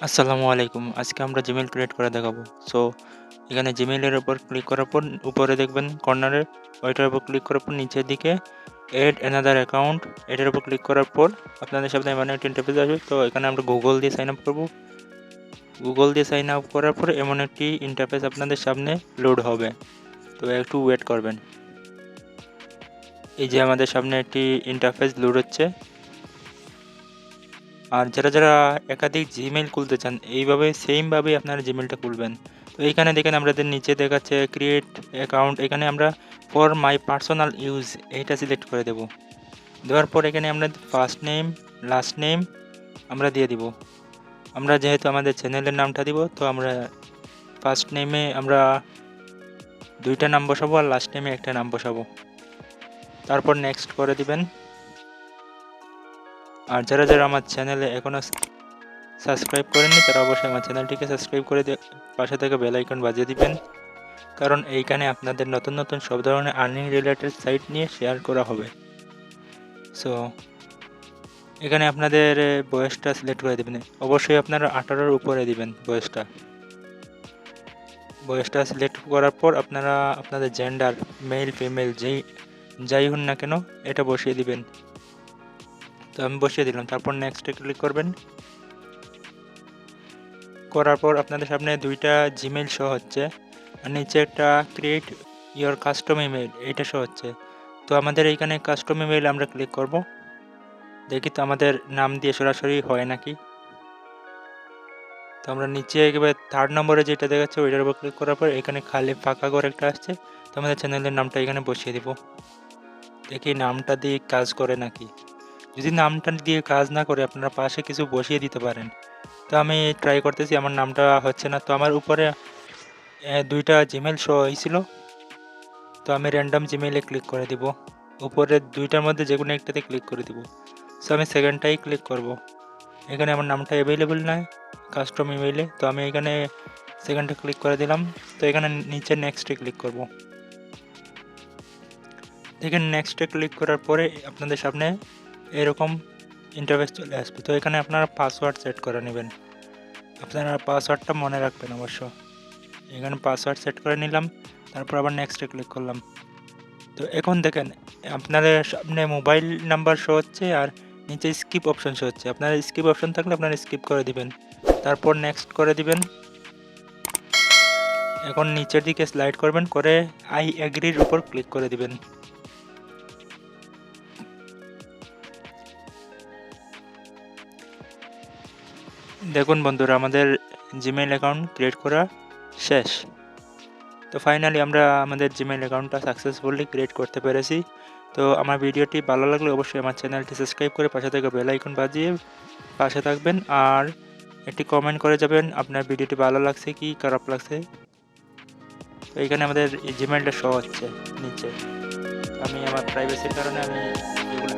আসসালামু আলাইকুম। আজকে আমরা জিমেইল ক্রিয়েট করে দেখাবো। সো এখানে জিমেইলের উপর ক্লিক করার পর উপরে দেখবেন কর্নারে ওইটার উপর ক্লিক করার পর নিচের দিকে এড অ্যানাদার অ্যাকাউন্ট এটার উপর ক্লিক করার পর আপনাদের সামনে এমন একটা ইন্টারফেস আসবে। তো এখানে আমরা গুগল দিয়ে সাইন আপ করব। গুগল দিয়ে সাইন আপ করার পর এমন একটি ইন্টারফেস আপনাদের সামনে লোড হবে। তো একটু ওয়েট করবেন। এই যে আমাদের সামনে একটি ইন্টারফেস লোড হচ্ছে। আর যারা একাধিক জিমেইল খুলতে চান এইভাবে সেমভাবেই আপনারা জিমেইলটা খুলবেন। তো এইখানে দেখেন আমাদের নিচে দেখাচ্ছে ক্রিয়েট অ্যাকাউন্ট, এখানে আমরা ফর মাই পার্সোনাল ইউজ এইটা সিলেক্ট করে দেব। দেওয়ার পর এখানে আমরা ফার্স্ট নেম লাস্ট নেম আমরা দিয়ে দিব। আমরা যেহেতু আমাদের চ্যানেলের নামটা দিব, তো আমরা ফার্স্ট নেমে আমরা 2টা নাম বসাবো আর লাস্ট নেমে একটা নাম বসাবো। তারপর নেক্সট করে দিবেন। আর যারা আমার চ্যানেলে এখনও সাবস্ক্রাইব করেননি তারা অবশ্যই আমার চ্যানেলটিকে সাবস্ক্রাইব করে পাশে থেকে বেল আইকন বাজিয়ে দিবেন, কারণ এইখানে আপনাদের নতুন নতুন সব ধরনের আর্নিং রিলেটেড সাইট নিয়ে শেয়ার করা হবে। সো এখানে আপনাদের বয়সটা সিলেক্ট করে দেবেন। অবশ্যই আপনারা 18-র উপরে দিবেন বয়সটা সিলেক্ট করার পর আপনারা আপনাদের জেন্ডার মেল ফিমেল যাই হন না কেন এটা বসিয়ে দিবেন। তো আমি বসিয়ে দিলাম। তারপর নেক্সটে ক্লিক করবেন। করার পর আপনাদের সামনে 2টা জিমেইল শো হচ্ছে আর নিচে একটা ক্রিয়েট ইওর কাস্টম ইমেল এইটা শো হচ্ছে। তো আমাদের এইখানে কাস্টম ইমেল আমরা ক্লিক করব। দেখি তো আমাদের নাম দিয়ে সরাসরি হয় নাকি। তো আমরা নিচে একেবারে 3rd নম্বরে যেটা দেখাচ্ছে ওইটার উপর ক্লিক করার পর এখানে খালি ফাঁকা করে একটা আসছে। তো আমাদের চ্যানেলের নামটা এখানে বসিয়ে দিব। দেখি নামটা দিয়ে কাজ করে নাকি। যদি নামটা দিয়ে কাজ না করে আপনারা পাশে কিছু বসিয়ে দিতে পারেন। তো আমি ট্রাই করতেছি, আমার নামটা হচ্ছে না। তো আমার উপরে 2টা জিমেইল শো হয়েছিল। তো আমি র্যান্ডম জিমেইলে ক্লিক করে দিব। উপরের 2টার মধ্যে যে কোনো একটাতে ক্লিক করে দিব। সো আমি সেকেন্ডটাই ক্লিক করব। এখানে আমার নামটা অ্যাভেলেবল নয় কাস্টম ইমেইলে, তো আমি এখানে সেকেন্ডটা ক্লিক করে দিলাম। তো এখানে নিচে নেক্সটে ক্লিক করব। দেখেন নেক্সটে ক্লিক করার পরে আপনাদের সামনে এরকম ইন্টারফেস চলে আসবে। তো এখানে আপনারা পাসওয়ার্ড সেট করে নেবেন। আপনারা পাসওয়ার্ডটা মনে রাখবেন অবশ্য। এখানে পাসওয়ার্ড সেট করে নিলাম। তারপর আবার নেক্সটে ক্লিক করলাম। তো এখন দেখেন আপনাদের সামনে মোবাইল নাম্বার শো হচ্ছে আর নিচে স্কিপ অপশন শো হচ্ছে। আপনার স্কিপ অপশন থাকলে আপনারা স্কিপ করে দিবেন। তারপর নেক্সট করে দিবেন। এখন নিচের দিকে স্লাইড করবেন, করে আই এগ্রির উপর ক্লিক করে দিবেন। দেখুন বন্ধুরা, আমাদের জিমেইল অ্যাকাউন্ট ক্রিয়েট করা শেষ। তো ফাইনালি আমরা আমাদের জিমেইল অ্যাকাউন্টটা সাকসেসফুলি ক্রিয়েট করতে পেরেছি। তো আমার ভিডিওটি ভালো লাগলে অবশ্যই আমার চ্যানেলটি সাবস্ক্রাইব করে পাশে থেকে বেল আইকন বাজিয়ে পাশে থাকবেন। আর একটি কমেন্ট করে যাবেন আপনার ভিডিওটি ভালো লাগছে কি খারাপ লাগছে। তো এখানে আমাদের জিমেইলটা শো হচ্ছে নিচে। আমি আমার প্রাইভেসির কারণে আমি এগুলো